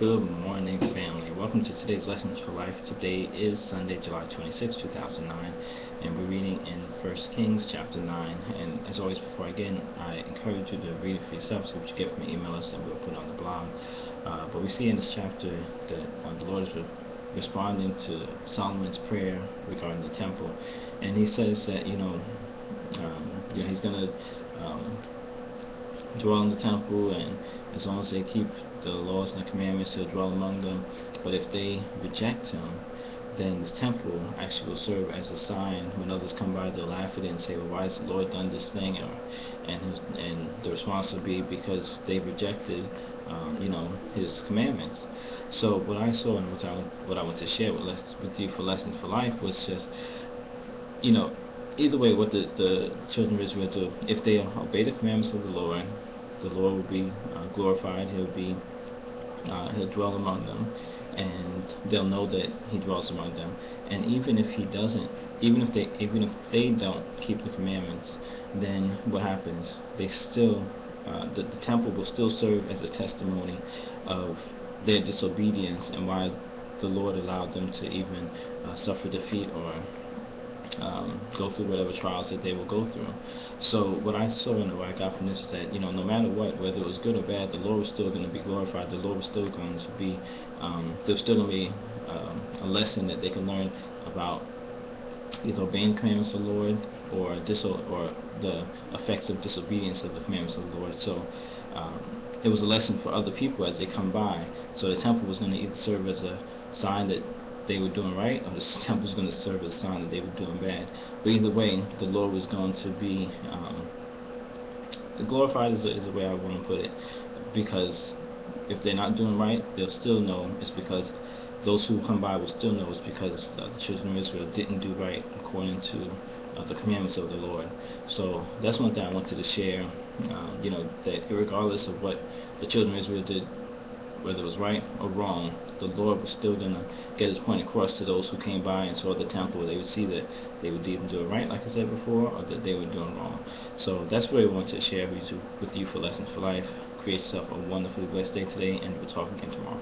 Good morning, family. Welcome to today's Lessons for Life. Today is Sunday, July 26, 2009, and we're reading in 1 Kings chapter 9. And as always, before I begin, I encourage you to read it for yourself, see what you get from the email list, and we'll put it on the blog. But we see in this chapter that the Lord is responding to Solomon's prayer regarding the temple, and he says that he's going to dwell in the temple, and as long as they keep the laws and the commandments, he'll dwell among them. But if they reject him, then this temple actually will serve as a sign. When others come by, they'll laugh at it and say, well, why has the Lord done this thing? And the response will be because they rejected his commandments. So what I saw, and what I want to share with you for Lessons for Life, was just, either way, what the children of Israel do, if they obey the commandments of the Lord will be glorified. He'll dwell among them, and they'll know that he dwells among them. And even if he doesn't, even if they don't keep the commandments, then what happens? They still, the temple will still serve as a testimony of their disobedience and why the Lord allowed them to even suffer defeat or go through whatever trials that they will go through. So what I saw and what I got from this is that no matter what, whether it was good or bad, the Lord was still going to be glorified. The Lord was still going to be there's still going to be a lesson that they can learn about either obeying the commandments of the Lord or the effects of disobedience of the commandments of the Lord. So it was a lesson for other people as they come by. So the temple was going to either serve as a sign that they were doing right, or the temple was going to serve as a sign that they were doing bad. But either way, the Lord was going to be glorified is the way I want to put it, because if they're not doing right, they'll still know it's because those who come by will still know it's because the children of Israel didn't do right according to the commandments of the Lord. So that's one thing I wanted to share, that regardless of what the children of Israel did, whether it was right or wrong, the Lord was still going to get his point across to those who came by and saw the temple. They would see that they would even do it right, like I said before, or that they were doing wrong. So that's what I wanted to share with you for Lessons for Life. Create yourself a wonderfully blessed day today, and we'll talk again tomorrow.